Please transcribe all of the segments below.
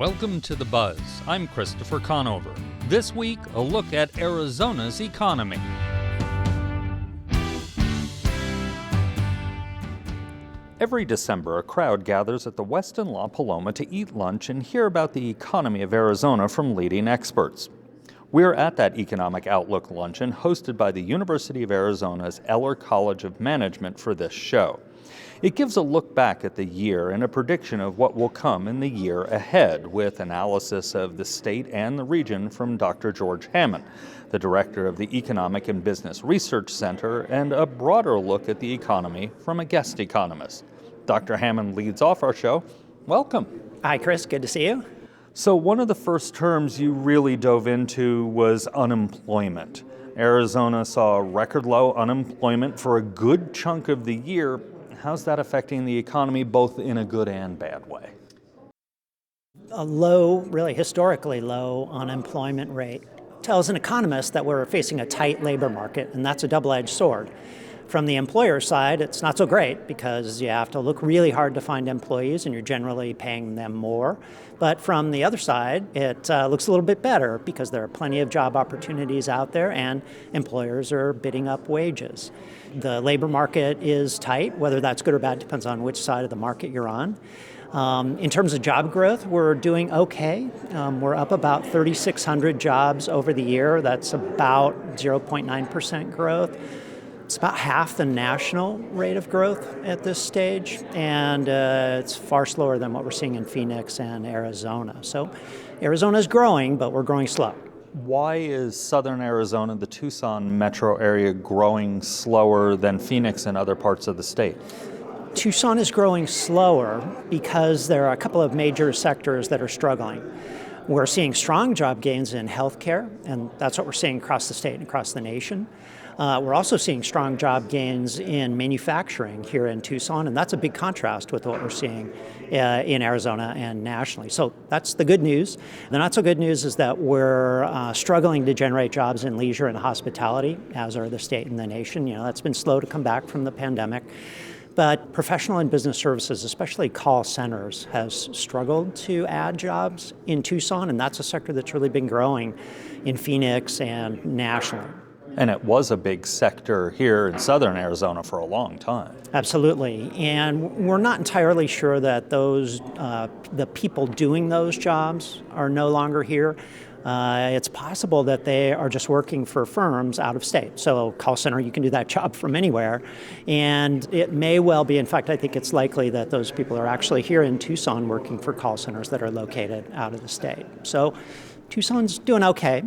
Welcome to The Buzz. I'm Christopher Conover. This week, a look at Arizona's economy. Every December, a crowd gathers at the Westin La Paloma to eat lunch and hear about the economy of Arizona from leading experts. We're at that Economic Outlook luncheon hosted by the University of Arizona's Eller College of Management for this show. It gives a look back at the year and a prediction of what will come in the year ahead, with analysis of the state and the region from Dr. George Hammond, the director of the Economic and Business Research Center, and a broader look at the economy from a guest economist. Dr. Hammond leads off our show. Welcome. Hi, Chris. Good to see you. So one of the first terms you really dove into was unemployment. Arizona saw record low unemployment for a good chunk of the year. How's that affecting the economy, both in a good and bad way? A low, really historically low unemployment rate tells an economist that we're facing a tight labor market, and that's a double-edged sword. From the employer side, it's not so great because you have to look really hard to find employees and you're generally paying them more. But from the other side, it looks a little bit better because there are plenty of job opportunities out there and employers are bidding up wages. The labor market is tight. Whether that's good or bad depends on which side of the market you're on. In terms of job growth, we're doing okay. We're up about 3,600 jobs over the year. That's about 0.9% growth. It's about half the national rate of growth at this stage, and it's far slower than what we're seeing in Phoenix and Arizona. So Arizona's growing, but we're growing slow. Why is southern Arizona, the Tucson metro area, growing slower than Phoenix and other parts of the state? Tucson is growing slower because there are a couple of major sectors that are struggling. We're seeing strong job gains in healthcare, and that's what we're seeing across the state and across the nation. We're also seeing strong job gains in manufacturing here in Tucson, and that's a big contrast with what we're seeing in Arizona and nationally. So that's the good news. The not so good news is that we're struggling to generate jobs in leisure and hospitality, as are the state and the nation. You know, that's been slow to come back from the pandemic. But professional and business services, especially call centers, has struggled to add jobs in Tucson, and that's a sector that's really been growing in Phoenix and nationally. And it was a big sector here in southern Arizona for a long time. Absolutely. And we're not entirely sure that the people doing those jobs are no longer here. It's possible that they are just working for firms out of state. So call center, you can do that job from anywhere. And it may well be, in fact, I think it's likely that those people are actually here in Tucson working for call centers that are located out of the state. So Tucson's doing okay.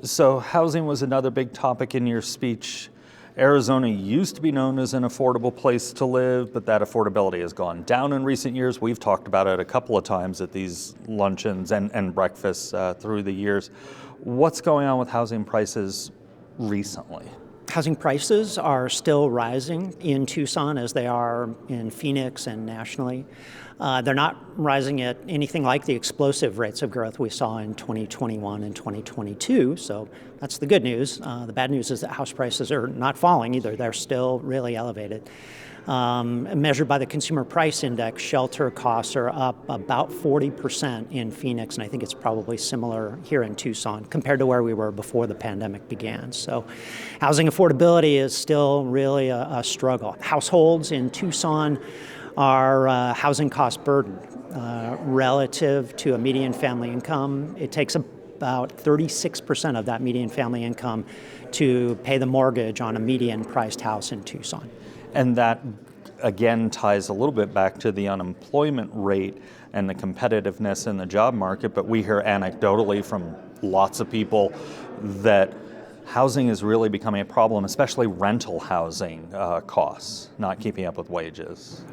So housing was another big topic in your speech. Arizona used to be known as an affordable place to live, but that affordability has gone down in recent years. We've talked about it a couple of times at these luncheons and breakfasts through the years. What's going on with housing prices recently? Housing prices are still rising in Tucson as they are in Phoenix and nationally. They're not rising at anything like the explosive rates of growth we saw in 2021 and 2022, so that's the good news. The bad news is that house prices are not falling either. They're still really elevated. Measured by the Consumer Price Index, shelter costs are up about 40% in Phoenix, and I think it's probably similar here in Tucson compared to where we were before the pandemic began. So housing affordability is still really a struggle. Households in Tucson are housing cost burdened relative to a median family income. It takes about 36% of that median family income to pay the mortgage on a median priced house in Tucson. And that, again, ties a little bit back to the unemployment rate and the competitiveness in the job market, but we hear anecdotally from lots of people that housing is really becoming a problem, especially rental housing costs, not keeping up with wages.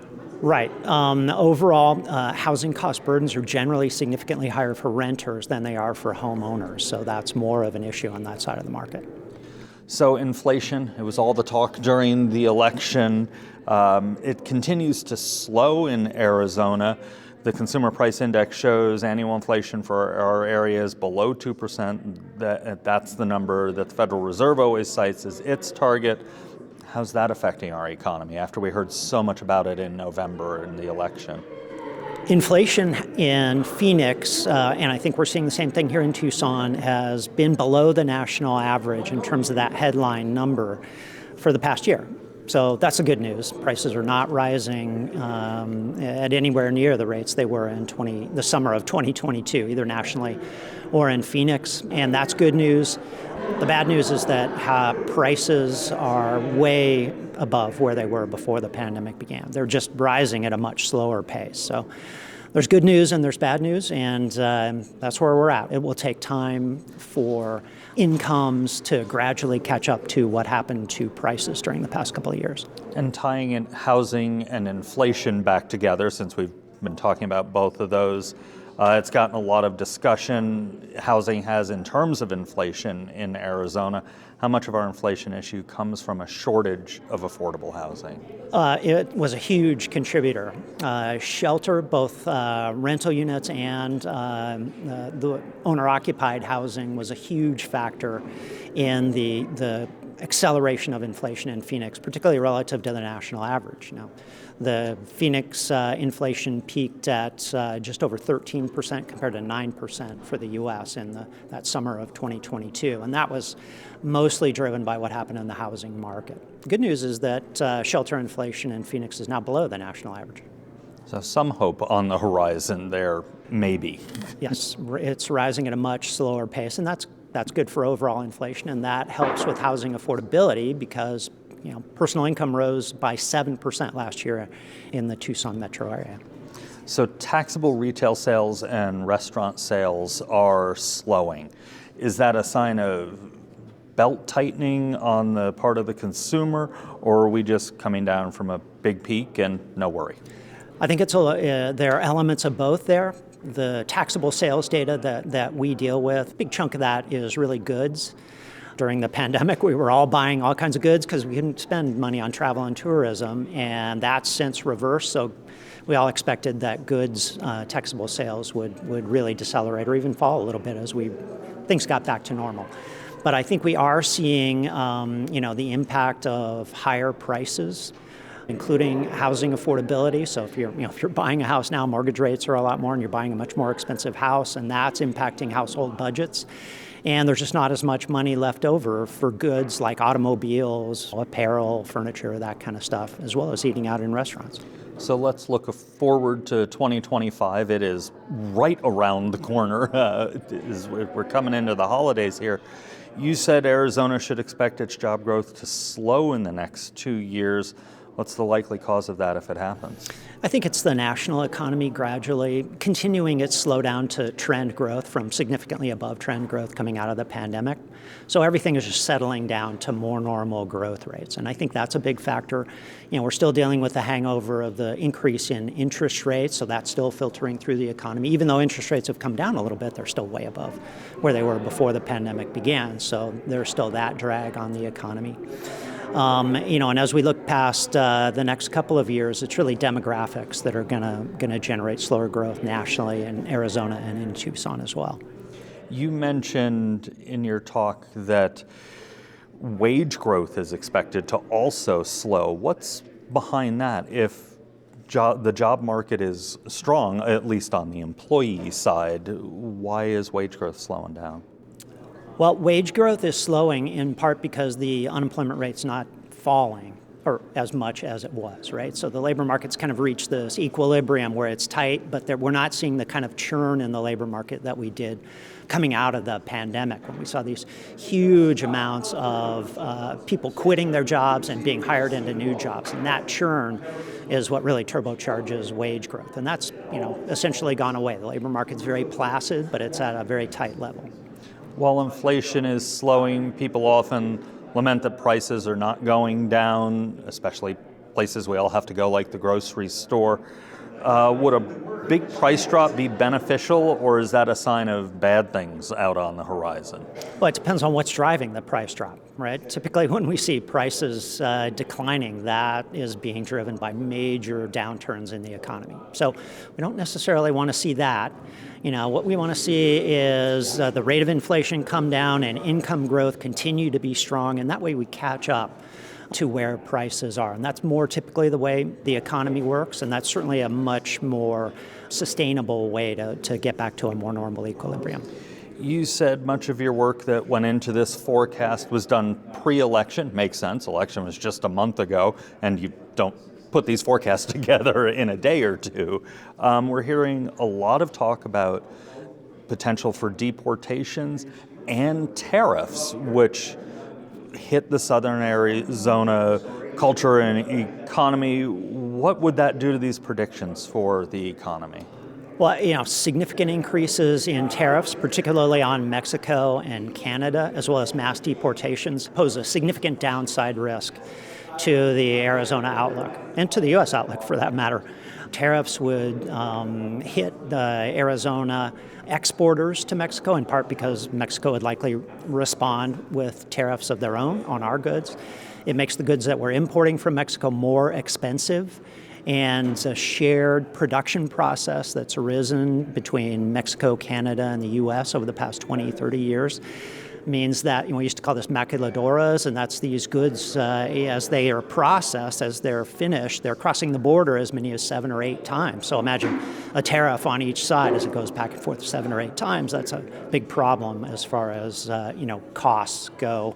Right. Overall, housing cost burdens are generally significantly higher for renters than they are for homeowners, so that's more of an issue on that side of the market. So inflation, it was all the talk during the election. It continues to slow in Arizona. The Consumer Price Index shows annual inflation for our area is below 2%. That's the number that the Federal Reserve always cites as its target. How's that affecting our economy after we heard so much about it in November in the election? Inflation in Phoenix, and I think we're seeing the same thing here in Tucson, has been below the national average in terms of that headline number for the past year. So that's the good news. Prices are not rising at anywhere near the rates they were in the summer of 2022, either nationally or in Phoenix, and that's good news. The bad news is that prices are way above where they were before the pandemic began. They're just rising at a much slower pace. So there's good news and there's bad news, and that's where we're at. It will take time for incomes to gradually catch up to what happened to prices during the past couple of years. And tying in housing and inflation back together, since we've been talking about both of those, it's gotten a lot of discussion, housing has, in terms of inflation in Arizona. How much of our inflation issue comes from a shortage of affordable housing? It was a huge contributor. Shelter, both rental units and the owner-occupied housing, was a huge factor in the acceleration of inflation in Phoenix, particularly relative to the national average. Now, the Phoenix inflation peaked at just over 13% compared to 9% for the U.S. in that summer of 2022, and that was mostly driven by what happened in the housing market. The good news is that shelter inflation in Phoenix is now below the national average. So some hope on the horizon there, maybe. Yes, it's rising at a much slower pace, and that's good for overall inflation, and that helps with housing affordability because personal income rose by 7% last year in the Tucson metro area. So taxable retail sales and restaurant sales are slowing. Is that a sign of belt tightening on the part of the consumer, or are we just coming down from a big peak and no worry? I think there are elements of both there. The taxable sales data that we deal with, a big chunk of that is really goods. During the pandemic, we were all buying all kinds of goods because we couldn't spend money on travel and tourism, and that's since reversed. So we all expected that goods taxable sales would really decelerate or even fall a little bit as things got back to normal. But I think we are seeing the impact of higher prices, including housing affordability. So if you're buying a house now, mortgage rates are a lot more, and you're buying a much more expensive house, and that's impacting household budgets. And there's just not as much money left over for goods like automobiles, apparel, furniture, that kind of stuff, as well as eating out in restaurants. So let's look forward to 2025. It is right around the corner. We're coming into the holidays here. You said Arizona should expect its job growth to slow in the next 2 years. What's the likely cause of that if it happens? I think it's the national economy gradually continuing its slowdown to trend growth from significantly above trend growth coming out of the pandemic. So everything is just settling down to more normal growth rates. And I think that's a big factor. We're still dealing with the hangover of the increase in interest rates, so that's still filtering through the economy. Even though interest rates have come down a little bit, they're still way above where they were before the pandemic began. So there's still that drag on the economy. And as we look past the next couple of years, it's really demographics that are going to generate slower growth nationally in Arizona and in Tucson as well. You mentioned in your talk that wage growth is expected to also slow. What's behind that? If the job market is strong, at least on the employee side, why is wage growth slowing down? Well, wage growth is slowing in part because the unemployment rate's not falling or as much as it was, right? So the labor market's kind of reached this equilibrium where it's tight, but we're not seeing the kind of churn in the labor market that we did coming out of the pandemic when we saw these huge amounts of people quitting their jobs and being hired into new jobs. And that churn is what really turbocharges wage growth. And that's, essentially gone away. The labor market's very placid, but it's at a very tight level. While inflation is slowing, people often lament that prices are not going down, especially places we all have to go like the grocery store. Would a big price drop be beneficial, or is that a sign of bad things out on the horizon? Well, it depends on what's driving the price drop, right? Typically when we see prices declining, that is being driven by major downturns in the economy. So we don't necessarily want to see that. What we want to see is the rate of inflation come down and income growth continue to be strong, and that way we catch up to where prices are. And that's more typically the way the economy works, and that's certainly a much more sustainable way to get back to a more normal equilibrium. You said much of your work that went into this forecast was done pre-election. Makes sense. Election was just a month ago, and you don't put these forecasts together in a day or two. We're hearing a lot of talk about potential for deportations and tariffs, which hit the southern Arizona culture and economy. What would that do to these predictions for the economy? Well, significant increases in tariffs, particularly on Mexico and Canada, as well as mass deportations, pose a significant downside risk to the Arizona outlook, and to the U.S. outlook for that matter. Tariffs would hit the Arizona exporters to Mexico, in part because Mexico would likely respond with tariffs of their own on our goods. It makes the goods that we're importing from Mexico more expensive, and a shared production process that's arisen between Mexico, Canada, and the U.S. over the past 20, 30 years means that, we used to call this maquiladoras, and that's these goods, as they are processed, as they're finished, they're crossing the border as many as 7 or 8 times. So imagine a tariff on each side as it goes back and forth 7 or 8 times. That's a big problem as far as, costs go.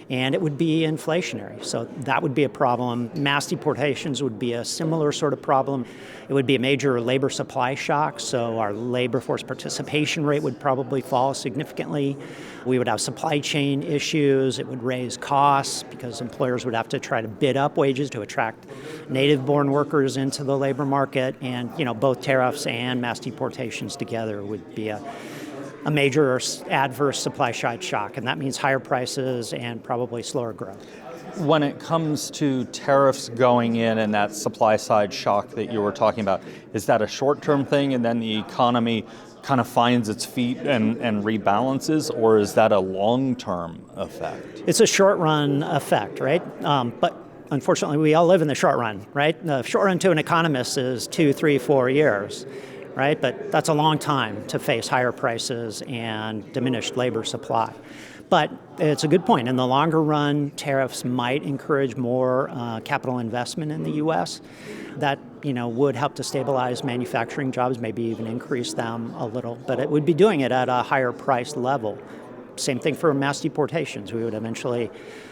And it would be inflationary. So that would be a problem. Mass deportations would be a similar sort of problem. It would be a major labor supply shock, so our labor force participation rate would probably fall significantly. We would have supply chain issues. It would raise costs because employers would have to try to bid up wages to attract native-born workers into the labor market. And, both tariffs and mass deportations together would be a major adverse supply-side shock, and that means higher prices and probably slower growth. When it comes to tariffs going in and that supply-side shock that you were talking about, is that a short-term thing and then the economy kind of finds its feet and rebalances, or is that a long-term effect? It's a short-run effect, right? But unfortunately, we all live in the short run, right? The short run to an economist is 2, 3, 4 years. Right, but that's a long time to face higher prices and diminished labor supply. But it's a good point. In the longer run, tariffs might encourage more capital investment in the U.S. That would help to stabilize manufacturing jobs, maybe even increase them a little. But it would be doing it at a higher price level. Same thing for mass deportations. We would eventually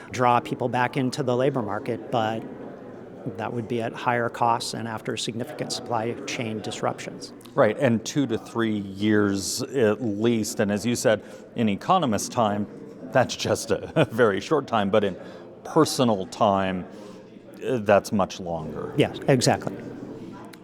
draw people back into the labor market, but that would be at higher costs and after significant supply chain disruptions. Right, and 2 to 3 years at least. And as you said, in economist time, that's just a very short time, but in personal time, that's much longer. Yes, exactly.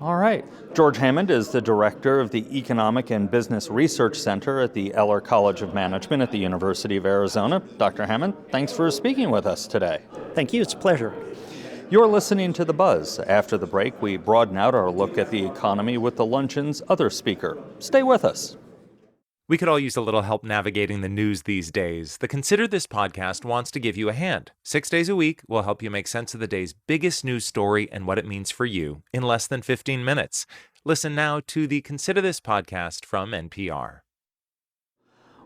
All right. George Hammond is the director of the Economic and Business Research Center at the Eller College of Management at the University of Arizona. Dr. Hammond, thanks for speaking with us today. Thank you. It's a pleasure. You're listening to The Buzz. After the break, we broaden out our look at the economy with the luncheon's other speaker. Stay with us. We could all use a little help navigating the news these days. The Consider This podcast wants to give you a hand. 6 days a week, we'll help you make sense of the day's biggest news story and what it means for you in less than 15 minutes. Listen now to the Consider This podcast from NPR.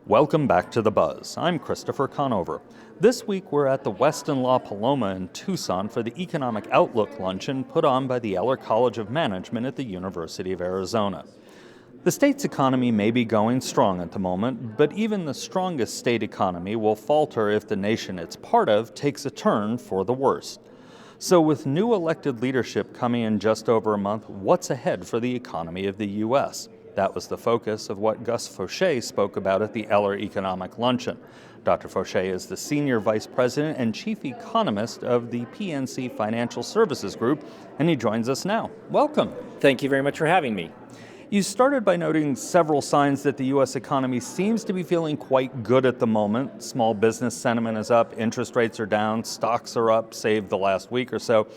Welcome back to The Buzz. I'm Christopher Conover. This week we're at the Westin La Paloma in Tucson for the Economic Outlook Luncheon put on by the Eller College of Management at the University of Arizona. The state's economy may be going strong at the moment, but even the strongest state economy will falter if the nation it's part of takes a turn for the worse. So with new elected leadership coming in just over a month, what's ahead for the economy of the U.S.? That was the focus of what Gus Fauché spoke about at the Eller Economic Luncheon. Dr. Fauché is the Senior Vice President and Chief Economist of the PNC Financial Services Group, and he joins us now. Welcome. Thank you very much for having me. You started by noting several signs that the U.S. economy seems to be feeling quite good at the moment. Small business sentiment is up, interest rates are down, stocks are up, save the last week or so.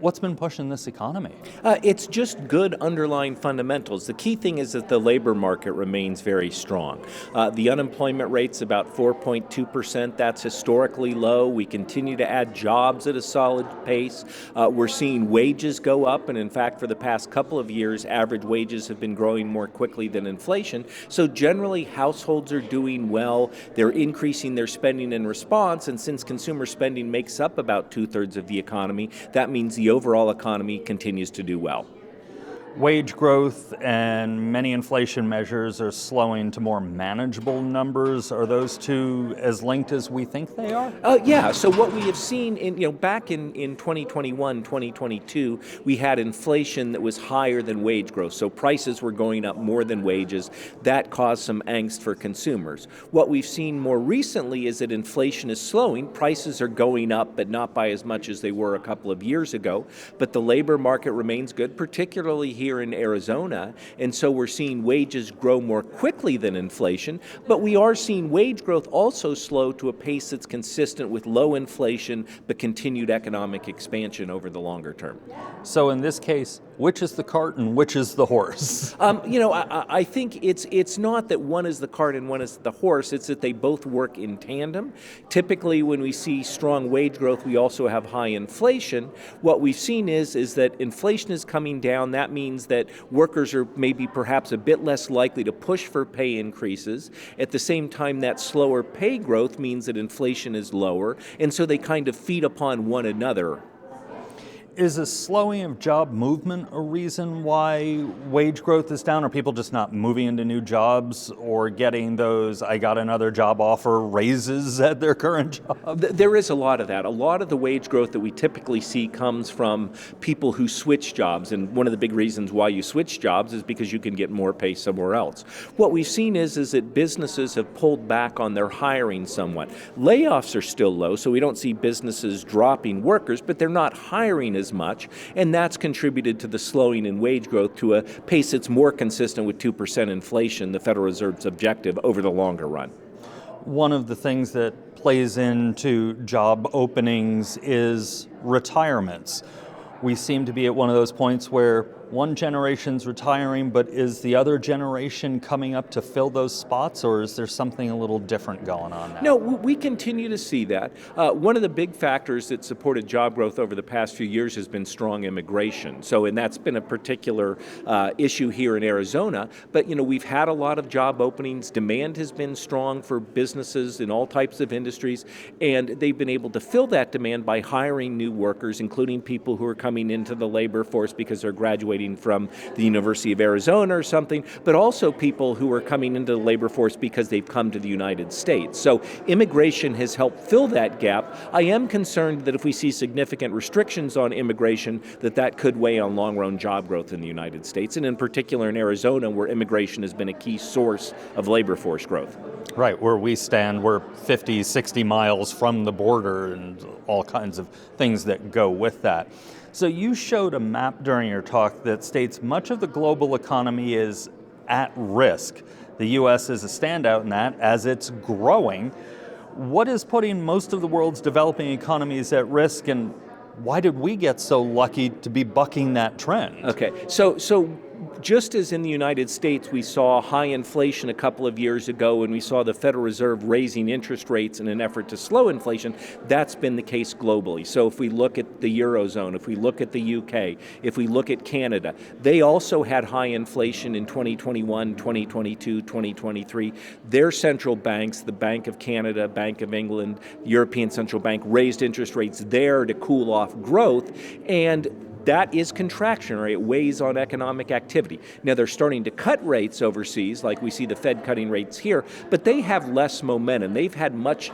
What's been pushing this economy? It's just good underlying fundamentals. The key thing is that the labor market remains very strong. The unemployment rate's about 4.2%. That's historically low. We continue to add jobs at a solid pace. We're seeing wages go up, and in fact, for the past couple of years, average wages have been growing more quickly than inflation. So generally, households are doing well. They're increasing their spending in response, and since consumer spending makes up about 2/3 of the economy, that means the overall economy continues to do well. Wage growth and many inflation measures are slowing to more manageable numbers. Are those two as linked as we think they are? Yeah, so what we have seen back in 2021, 2022, we had inflation that was higher than wage growth. So prices were going up more than wages. That caused some angst for consumers. What we've seen more recently is that inflation is slowing. Prices are going up, but not by as much as they were a couple of years ago. But the labor market remains good, particularly here in Arizona, and so we're seeing wages grow more quickly than inflation, but we are seeing wage growth also slow to a pace that's consistent with low inflation but continued economic expansion over the longer term. So in this case, which is the cart and which is the horse? I think it's not that one is the cart and one is the horse, it's that they both work in tandem. Typically when we see strong wage growth, we also have high inflation. What we've seen is that inflation is coming down. That means that workers are maybe perhaps a bit less likely to push for pay increases. At the same time, that slower pay growth means that inflation is lower, and so they kind of feed upon one another. Is a slowing of job movement a reason why wage growth is down? Are people just not moving into new jobs or getting those I got another job offer raises at their current job? There is a lot of that. A lot of the wage growth that we typically see comes from people who switch jobs, and one of the big reasons why you switch jobs is because you can get more pay somewhere else. What we've seen is that businesses have pulled back on their hiring somewhat. Layoffs are still low, so we don't see businesses dropping workers, but they're not hiring as much, and that's contributed to the slowing in wage growth to a pace that's more consistent with 2% inflation, the Federal Reserve's objective over the longer run. One of the things that plays into job openings is retirements. We seem to be at one of those points where one generation's retiring, but is the other generation coming up to fill those spots, or is there something a little different going on now? No, we continue to see that. One of the big factors that supported job growth over the past few years has been strong immigration. And that's been a particular issue here in Arizona. But, we've had a lot of job openings. Demand has been strong for businesses in all types of industries, and they've been able to fill that demand by hiring new workers, including people who are coming into the labor force because they're graduating from the University of Arizona or something, but also people who are coming into the labor force because they've come to the United States. So immigration has helped fill that gap. I am concerned that if we see significant restrictions on immigration, that could weigh on long-run job growth in the United States, and in particular in Arizona, where immigration has been a key source of labor force growth. Right, where we stand, we're 50, 60 miles from the border and all kinds of things that go with that. So you showed a map during your talk that states much of the global economy is at risk. The U.S. is a standout in that as it's growing. What is putting most of the world's developing economies at risk, and why did we get so lucky to be bucking that trend? Okay, so just as in the United States we saw high inflation a couple of years ago and we saw the Federal Reserve raising interest rates in an effort to slow inflation, that's been the case globally. So if we look at the Eurozone, if we look at the UK, if we look at Canada, they also had high inflation in 2021, 2022, 2023. Their central banks, the Bank of Canada, Bank of England, European Central Bank, raised interest rates there to cool off growth, and that is contractionary. It weighs on economic activity. Now, they're starting to cut rates overseas, like we see the Fed cutting rates here, but they have less momentum. They've had much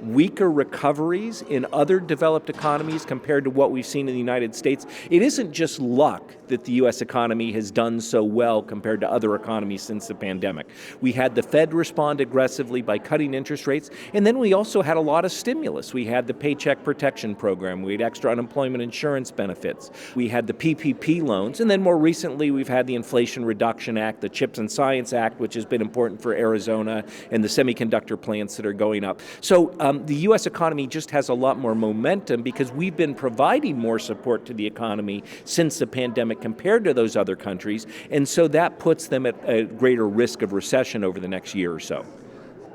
weaker recoveries in other developed economies compared to what we've seen in the United States. It isn't just luck that the U.S. economy has done so well compared to other economies since the pandemic. We had the Fed respond aggressively by cutting interest rates, and then we also had a lot of stimulus. We had the Paycheck Protection Program. We had extra unemployment insurance benefits. benefits. We had the PPP loans, and then more recently we've had the Inflation Reduction Act, the CHIPS and Science Act, which has been important for Arizona, and the semiconductor plants that are going up. So the U.S. economy just has a lot more momentum because we've been providing more support to the economy since the pandemic compared to those other countries, and so that puts them at a greater risk of recession over the next year or so.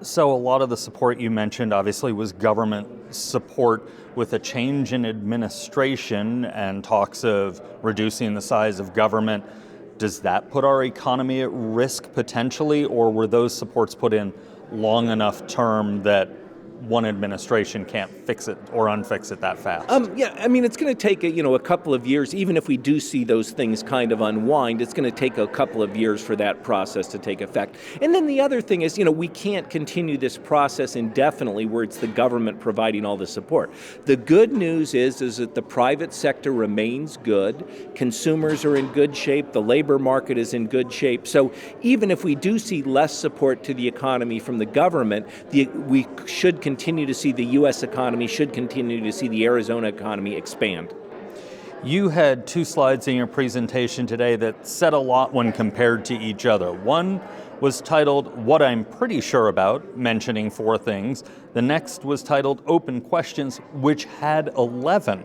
So a lot of the support you mentioned obviously was government support. With a change in administration and talks of reducing the size of government, does that put our economy at risk potentially, or were those supports put in long enough term that one administration can't fix it or unfix it that fast? Yeah, I mean, it's going to take a couple of years. Even if we do see those things kind of unwind, it's going to take a couple of years for that process to take effect. And then the other thing is, we can't continue this process indefinitely where it's the government providing all the support. The good news is that the private sector remains good. Consumers are in good shape. The labor market is in good shape. So even if we do see less support to the economy from the government, we should continue to see the U.S. economy, should continue to see the Arizona economy expand. You had two slides in your presentation today that said a lot when compared to each other. One was titled What I'm Pretty Sure About, mentioning 4 things. The next was titled Open Questions, which had 11.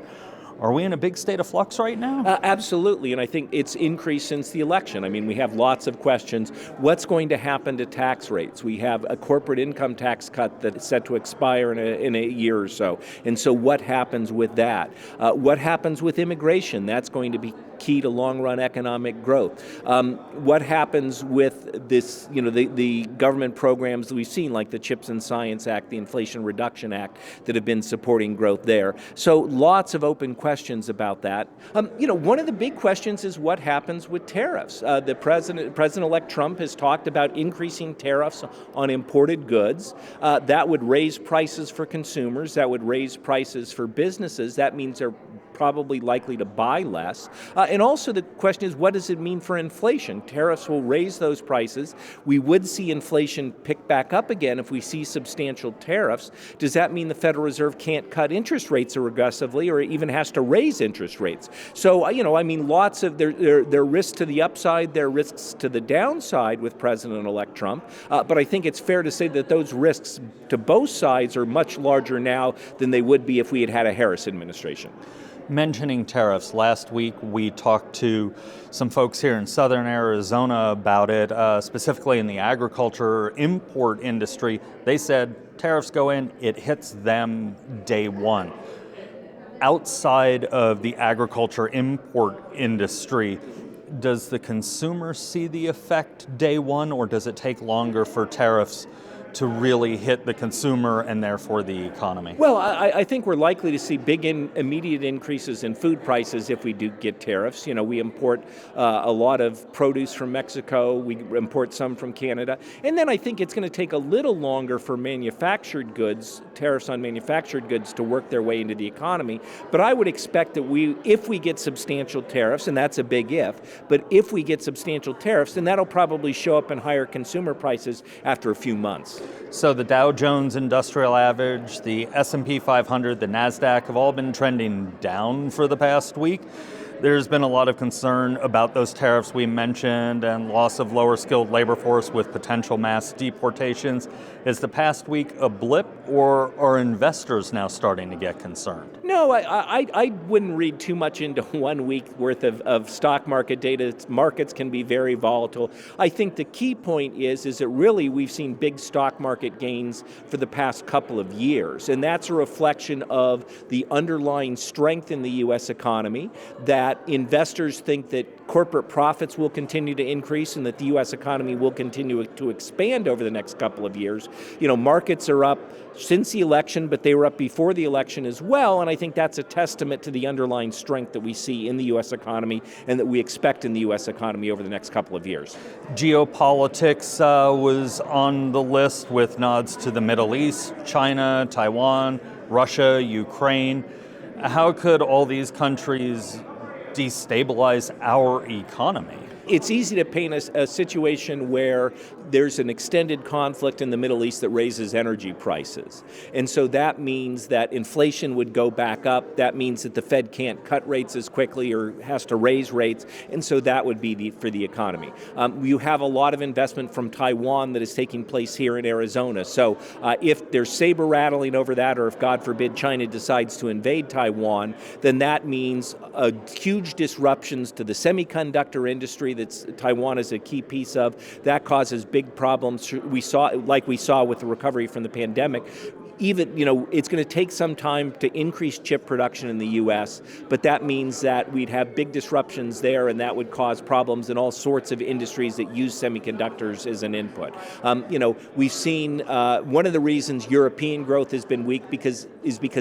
Are we in a big state of flux right now? Absolutely, and I think it's increased since the election. I mean, we have lots of questions. What's going to happen to tax rates? We have a corporate income tax cut that's set to expire in a year or so. And so what happens with that? What happens with immigration? That's going to be key to long-run economic growth. What happens with this, the government programs that we've seen, like the CHIPS and Science Act, the Inflation Reduction Act, that have been supporting growth there. So lots of open questions about that. One of the big questions is what happens with tariffs. The President-elect Trump has talked about increasing tariffs on imported goods. That would raise prices for consumers. That would raise prices for businesses. That means they're probably likely to buy less. And also the question is, what does it mean for inflation? Tariffs will raise those prices. We would see inflation pick back up again if we see substantial tariffs. Does that mean the Federal Reserve can't cut interest rates aggressively or even has to raise interest rates? So, lots of there are risks to the upside, there are risks to the downside with President-elect Trump. But I think it's fair to say that those risks to both sides are much larger now than they would be if we had had a Harris administration. Mentioning tariffs, last week we talked to some folks here in southern Arizona about it, specifically in the agriculture import industry. They said tariffs go in, it hits them day one. Outside of the agriculture import industry, does the consumer see the effect day one, or does it take longer for tariffs to really hit the consumer and therefore the economy? Well, I think we're likely to see big immediate increases in food prices if we do get tariffs. We import a lot of produce from Mexico. We import some from Canada. And then I think it's going to take a little longer for manufactured goods, tariffs on manufactured goods, to work their way into the economy. But I would expect that if we get substantial tariffs, and that's a big if, but if we get substantial tariffs, then that'll probably show up in higher consumer prices after a few months. So the Dow Jones Industrial Average, the S&P 500, the NASDAQ have all been trending down for the past week. There's been a lot of concern about those tariffs we mentioned and loss of lower skilled labor force with potential mass deportations. Is the past week a blip, or are investors now starting to get concerned? No, I wouldn't read too much into 1 week worth of stock market data. Markets can be very volatile. I think the key point is that really we've seen big stock market gains for the past couple of years, and that's a reflection of the underlying strength in the U.S. economy, that investors think that corporate profits will continue to increase and that the U.S. economy will continue to expand over the next couple of years. Markets are up since the election, but they were up before the election as well, and I think that's a testament to the underlying strength that we see in the U.S. economy and that we expect in the U.S. economy over the next couple of years. Geopolitics was on the list with nods to the Middle East, China, Taiwan, Russia, Ukraine. How could all these countries destabilize our economy? It's easy to paint a situation where there's an extended conflict in the Middle East that raises energy prices. And so that means that inflation would go back up. That means that the Fed can't cut rates as quickly or has to raise rates. And so that would be for the economy. You have a lot of investment from Taiwan that is taking place here in Arizona. So if there's saber rattling over that, or if, God forbid, China decides to invade Taiwan, then that means huge disruptions to the semiconductor industry that Taiwan is a key piece of. That causes big problems. We saw with the recovery from the pandemic. Even, it's going to take some time to increase chip production in the U.S., but that means that we'd have big disruptions there, and that would cause problems in all sorts of industries that use semiconductors as an input. We've seen one of the reasons European growth has been weak because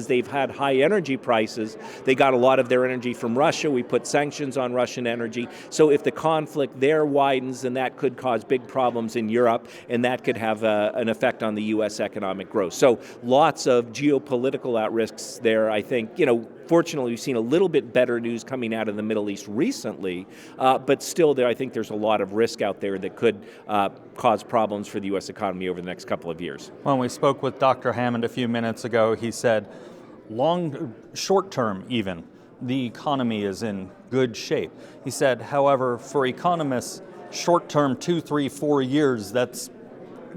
they've had high energy prices. They got a lot of their energy from Russia. We put sanctions on Russian energy. So if the conflict there widens, then that could cause big problems in Europe, and that could have an effect on the U.S. economic growth. So lots of geopolitical risks there, I think. Fortunately, we've seen a little bit better news coming out of the Middle East recently, but still I think there's a lot of risk out there that could cause problems for the U.S. economy over the next couple of years. When we spoke with Dr. Hammond a few minutes ago, he said short term even, the economy is in good shape. He said, however, for economists, short term, 2, 3, 4 years, that's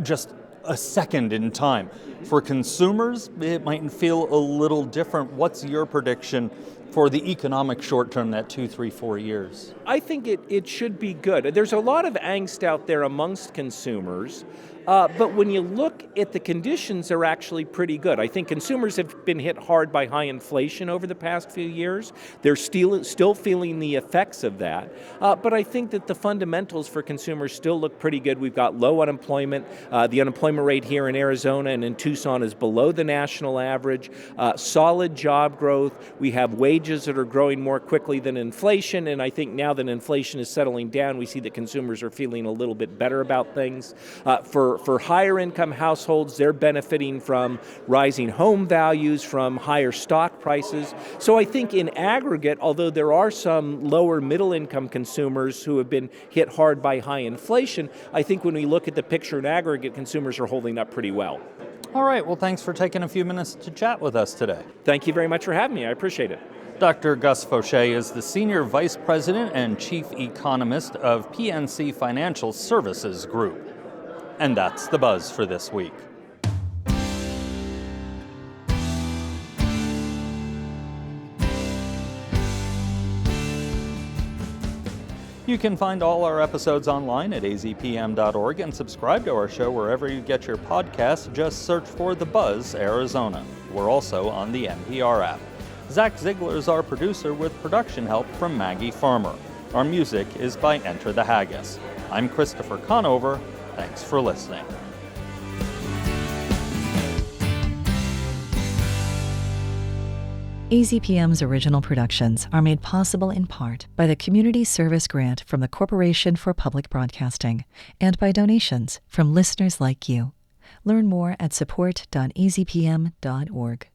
just a second in time. For consumers, it might feel a little different. What's your prediction for the economic short term, that 2, 3, 4 years? I think it should be good. There's a lot of angst out there amongst consumers, but when you look at the conditions, they're actually pretty good. I think consumers have been hit hard by high inflation over the past few years. They're still feeling the effects of that, but I think that the fundamentals for consumers still look pretty good. We've got low unemployment. The unemployment rate here in Arizona and in Tucson is below the national average. Solid job growth. We have wages that are growing more quickly than inflation, and I think now that inflation is settling down, we see that consumers are feeling a little bit better about things. For higher income households, they're benefiting from rising home values, from higher stock prices. So I think in aggregate, although there are some lower middle income consumers who have been hit hard by high inflation, I think when we look at the picture in aggregate, consumers are holding up pretty well. All right, well, thanks for taking a few minutes to chat with us today. Thank you very much for having me. I appreciate it. Dr. Gus Fauché is the Senior Vice President and Chief Economist of PNC Financial Services Group. And that's the buzz for this week. You can find all our episodes online at azpm.org and subscribe to our show wherever you get your podcasts. Just search for The Buzz Arizona. We're also on the NPR app. Zach Ziegler is our producer with production help from Maggie Farmer. Our music is by Enter the Haggis. I'm Christopher Conover. Thanks for listening. AZPM's original productions are made possible in part by the Community Service Grant from the Corporation for Public Broadcasting and by donations from listeners like you. Learn more at support.azpm.org.